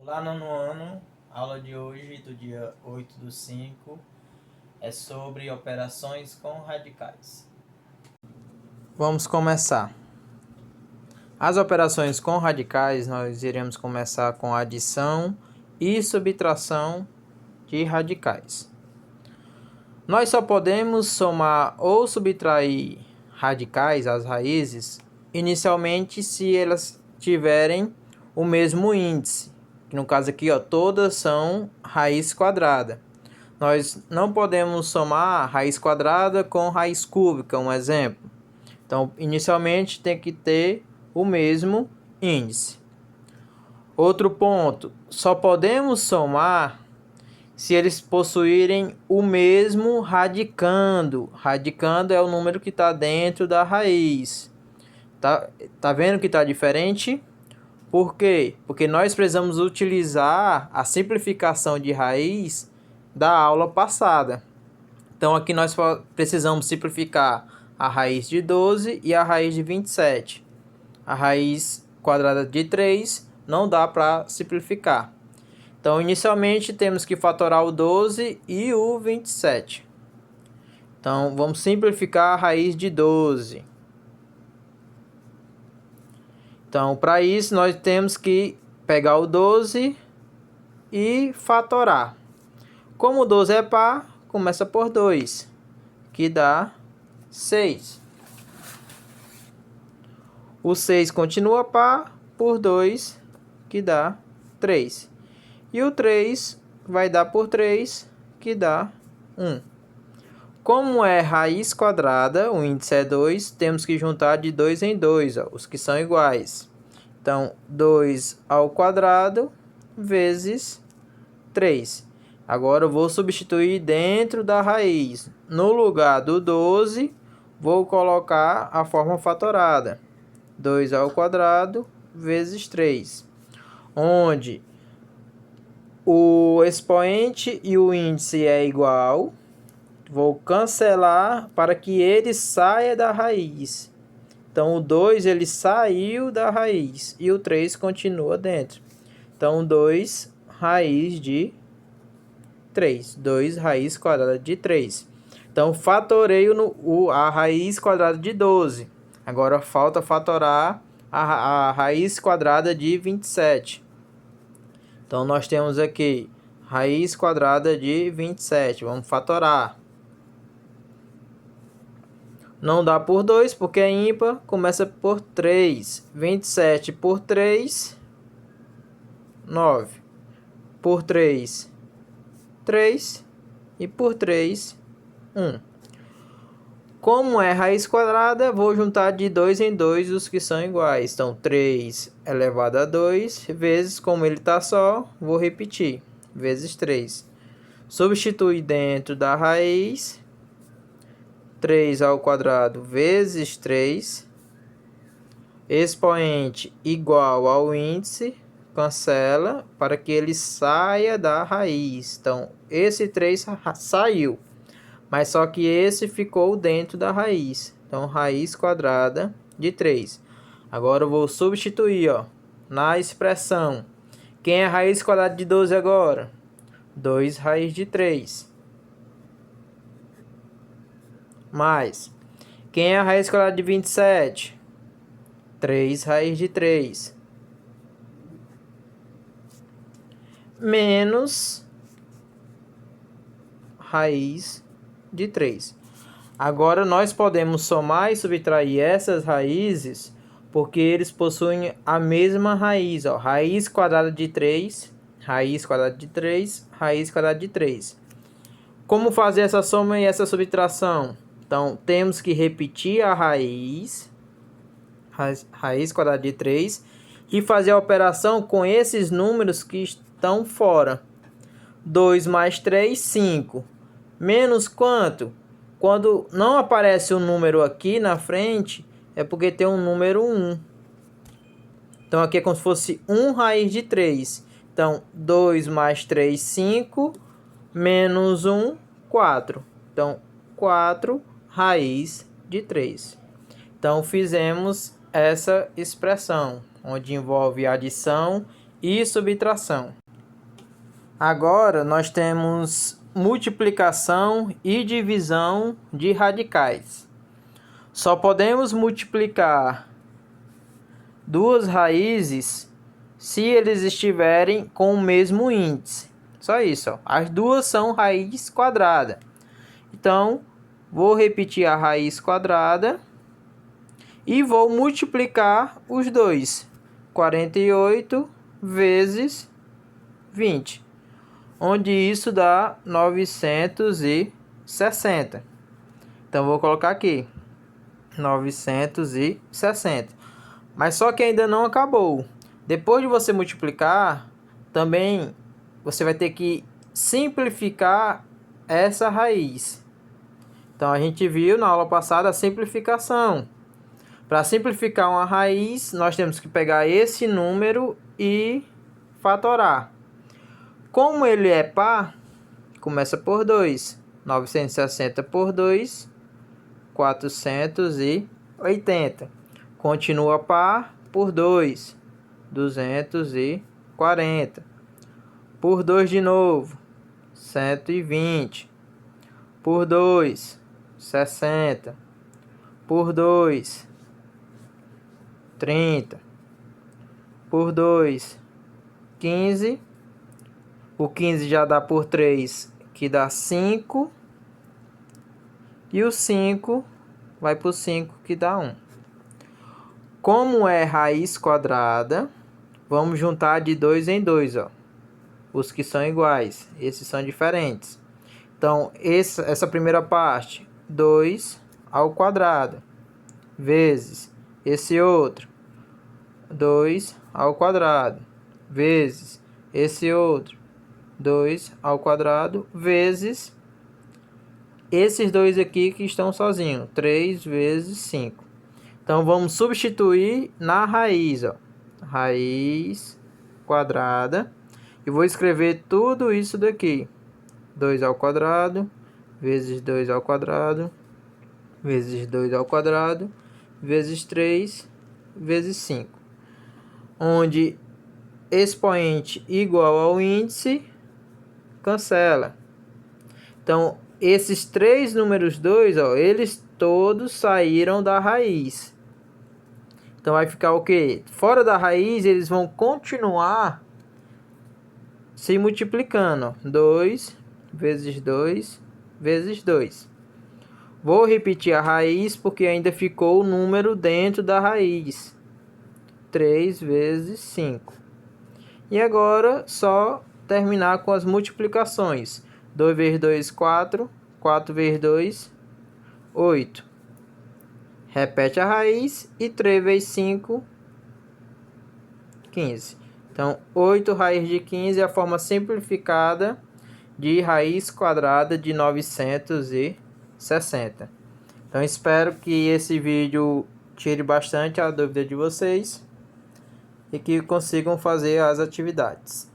Olá, nono ano, aula de hoje, do dia 8/5, é sobre operações com radicais. Vamos começar. As operações com radicais, nós iremos começar com a adição e subtração de radicais. Nós só podemos somar ou subtrair radicais, as raízes, inicialmente se elas tiverem o mesmo índice. No caso aqui, todas são raiz quadrada. Nós não podemos somar raiz quadrada com raiz cúbica, um exemplo. Então, inicialmente tem que ter o mesmo índice. Outro ponto, só podemos somar se eles possuírem o mesmo radicando. Radicando é o número que está dentro da raiz. Tá vendo que está diferente? Por quê? Porque nós precisamos utilizar a simplificação de raiz da aula passada. Então, aqui nós precisamos simplificar a raiz de 12 e a raiz de 27. A raiz quadrada de 3 não dá para simplificar. Então, inicialmente, temos que fatorar o 12 e o 27. Então, vamos simplificar a raiz de 12. Então, para isso, nós temos que pegar o 12 e fatorar. Como o 12 é par, começa por 2, que dá 6. O 6 continua par por 2, que dá 3. E o 3 vai dar por 3, que dá 1. Como é raiz quadrada, o índice é 2, temos que juntar de 2 em 2, os que são iguais. Então, 2 ao quadrado vezes 3. Agora eu vou substituir dentro da raiz. No lugar do 12, vou colocar a forma fatorada. 2 ao quadrado vezes 3. Onde o expoente e o índice é igual. Vou cancelar para que ele saia da raiz. Então, o 2 ele saiu da raiz e o 3 continua dentro. Então, 2 raiz de 3. 2 raiz quadrada de 3. Então, fatorei a raiz quadrada de 12. Agora, falta fatorar a raiz quadrada de 27. Então, nós temos aqui raiz quadrada de 27. Vamos fatorar. Não dá por 2, porque é ímpar. Começa por 3. 27 por 3, 9. Por 3, 3. E por 3, 1. Como é raiz quadrada, vou juntar de 2 em 2 os que são iguais. Então, 3 elevado a 2, vezes, como ele está só, vou repetir, vezes 3. Substitui dentro da raiz, 3 ao quadrado vezes 3. Expoente igual ao índice, cancela para que ele saia da raiz. Então, esse 3 saiu, mas só que esse ficou dentro da raiz. Então, raiz quadrada de 3. Agora eu vou substituir na expressão. Quem é raiz quadrada de 12 agora? 2 raiz de 3. Mais. Quem é a raiz quadrada de 27? 3 raiz de 3. Menos raiz de 3. Agora, nós podemos somar e subtrair essas raízes porque eles possuem a mesma raiz. Raiz quadrada de 3, raiz quadrada de 3, raiz quadrada de 3. Como fazer essa soma e essa subtração? Então, temos que repetir a raiz quadrada de 3, e fazer a operação com esses números que estão fora. 2 mais 3, 5. Menos quanto? Quando não aparece um número aqui na frente, é porque tem um número 1. Então, aqui é como se fosse 1 raiz de 3. Então, 2 mais 3, 5. Menos 1, 4. Então, 4 raiz de 3. Então, fizemos essa expressão, onde envolve adição e subtração. Agora nós temos multiplicação e divisão de radicais. Só podemos multiplicar duas raízes se eles estiverem com o mesmo índice. Só isso, ó. As duas são raiz quadrada. Então, vou repetir a raiz quadrada e vou multiplicar os dois. 48 vezes 20. Onde isso dá 960. Então, vou colocar aqui 960. Mas só que ainda não acabou. Depois de você multiplicar, também você vai ter que simplificar essa raiz. Então, a gente viu na aula passada a simplificação. Para simplificar uma raiz, nós temos que pegar esse número e fatorar. Como ele é par, começa por 2. 960 por 2, 480. Continua par por 2, 240. Por 2 de novo, 120. Por 2, 60. Por 2, 30. Por 2, 15. O 15 já dá por 3, que dá 5. E o 5 vai por 5, que dá 1. Como é raiz quadrada, vamos juntar de 2 em 2, ó. Os que são iguais, esses são diferentes. Então, essa primeira parte, 2 ao quadrado, vezes esse outro, 2 ao quadrado, vezes esse outro, 2 ao quadrado, vezes esses dois aqui que estão sozinhos, 3 vezes 5. Então, vamos substituir na raiz, ó. Raiz quadrada. E vou escrever tudo isso daqui. 2 ao quadrado, vezes 2 ao quadrado, vezes 2 ao quadrado, vezes 3, vezes 5. Onde expoente igual ao índice, cancela. Então, esses três números 2, ó, eles todos saíram da raiz. Então, vai ficar o quê? Fora da raiz, eles vão continuar se multiplicando. 2 vezes 2 vezes 2. Vou repetir a raiz porque ainda ficou o número dentro da raiz. 3 vezes 5. E agora, só terminar com as multiplicações. 2 vezes 2, 4. 4 vezes 2, 8. Repete a raiz e 3 vezes 5, 15. Então, 8 raiz de 15 é a forma simplificada de raiz quadrada de 960. Então, espero que esse vídeo tire bastante a dúvida de vocês e que consigam fazer as atividades.